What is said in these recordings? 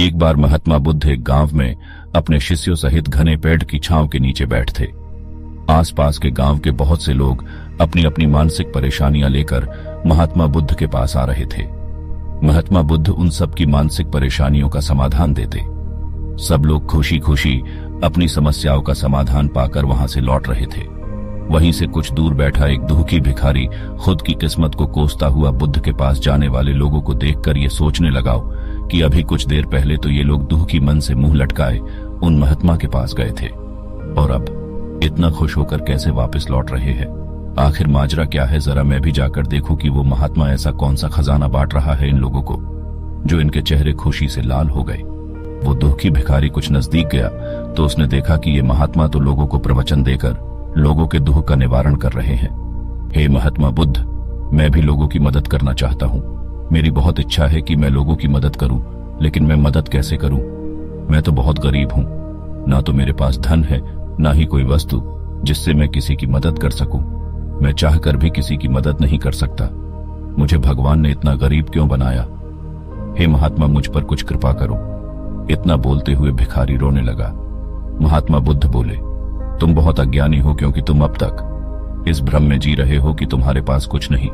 एक बार महात्मा बुद्ध एक गांव में अपने शिष्यों सहित घने पेड़ की छांव के नीचे बैठ थे। आसपास के गांव के बहुत से लोग अपनी अपनी मानसिक परेशानियां लेकर महात्मा बुद्ध के पास आ रहे थे। महात्मा बुद्ध उन सब की मानसिक परेशानियों का समाधान देते। सब लोग खुशी खुशी अपनी समस्याओं का समाधान पाकर वहां से लौट रहे थे। वहीं से कुछ दूर बैठा एक दुखी भिखारी खुद की किस्मत को कोसता हुआ बुद्ध के पास जाने वाले लोगों को देखकर ये सोचने लगा कि अभी कुछ देर पहले तो ये लोग दुखी मन से मुंह लटकाए उन महात्मा के पास गए थे और अब इतना खुश होकर कैसे वापस लौट रहे हैं। आखिर माजरा क्या है, जरा मैं भी जाकर देखूं कि वो महात्मा ऐसा कौन सा खजाना बांट रहा है इन लोगों को जो इनके चेहरे खुशी से लाल हो गए। वो दुखी भिखारी कुछ नजदीक गया तो उसने देखा कि ये महात्मा तो लोगों को प्रवचन देकर लोगों के दुख का निवारण कर रहे हैं। हे महात्मा बुद्ध, मैं भी लोगों की मदद करना चाहता हूँ। मेरी बहुत इच्छा है कि मैं लोगों की मदद करूं, लेकिन मैं मदद कैसे करूं? मैं तो बहुत गरीब हूं, ना तो मेरे पास धन है, ना ही कोई वस्तु जिससे मैं किसी की मदद कर सकूं। मैं चाहकर भी किसी की मदद नहीं कर सकता। मुझे भगवान ने इतना गरीब क्यों बनाया? हे महात्मा, मुझ पर कुछ कृपा करो। इतना बोलते हुए भिखारी रोने लगा। महात्मा बुद्ध बोले, तुम बहुत अज्ञानी हो, क्योंकि तुम अब तक इस भ्रम में जी रहे हो कि तुम्हारे पास कुछ नहीं,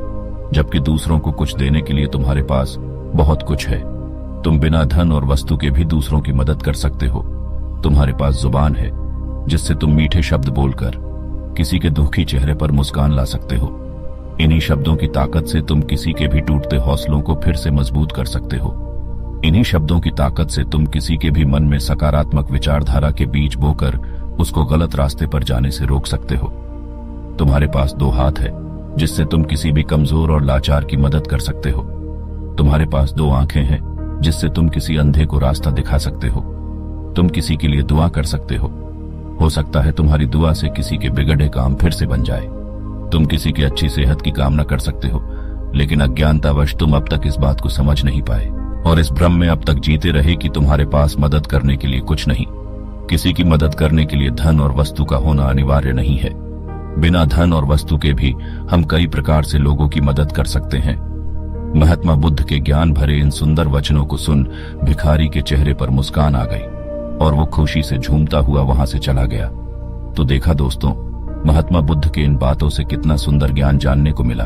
जबकि दूसरों को कुछ देने के लिए तुम्हारे पास बहुत कुछ है। तुम बिना धन और वस्तु के भी दूसरों की मदद कर सकते हो। तुम्हारे पास जुबान है जिससे तुम मीठे शब्द बोलकर किसी के दुखी चेहरे पर मुस्कान ला सकते हो। इन्हीं शब्दों की ताकत से तुम किसी के भी टूटते हौसलों को फिर से मजबूत कर सकते हो। इन्हीं शब्दों की ताकत से तुम किसी के भी मन में सकारात्मक विचारधारा के बीज बोकर उसको गलत रास्ते पर जाने से रोक सकते हो। तुम्हारे पास 2 हाथ है जिससे तुम किसी भी कमजोर और लाचार की मदद कर सकते हो। तुम्हारे पास 2 आंखें हैं जिससे तुम किसी अंधे को रास्ता दिखा सकते हो। तुम किसी के लिए दुआ कर सकते हो सकता है तुम्हारी दुआ से किसी के बिगड़े काम फिर से बन जाए। तुम किसी की अच्छी सेहत की कामना कर सकते हो, लेकिन अज्ञानतावश तुम अब तक इस बात को समझ नहीं पाए और इस भ्रम में अब तक जीते रहे कि तुम्हारे पास मदद करने के लिए कुछ नहीं। किसी की मदद करने के लिए धन और वस्तु का होना अनिवार्य नहीं है। बिना धन और वस्तु के भी हम कई प्रकार से लोगों की मदद कर सकते हैं। महात्मा बुद्ध के ज्ञान भरे इन सुंदर वचनों को सुन भिखारी के चेहरे पर मुस्कान आ गई और वो खुशी से झूमता हुआ वहां से चला गया। तो देखा दोस्तों, महात्मा बुद्ध के इन बातों से कितना सुंदर ज्ञान जानने को मिला।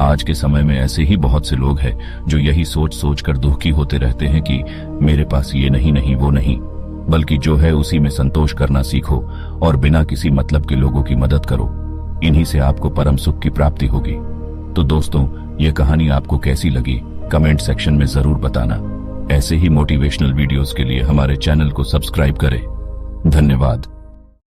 आज के समय में ऐसे ही बहुत से लोग हैं जो यही सोच सोच कर दुखी होते रहते हैं कि मेरे पास ये नहीं वो नहीं, बल्कि जो है उसी में संतोष करना सीखो और बिना किसी मतलब के लोगों की मदद करो। इन्हीं से आपको परम सुख की प्राप्ति होगी। तो दोस्तों, ये कहानी आपको कैसी लगी कमेंट सेक्शन में जरूर बताना। ऐसे ही मोटिवेशनल वीडियोस के लिए हमारे चैनल को सब्सक्राइब करें। धन्यवाद।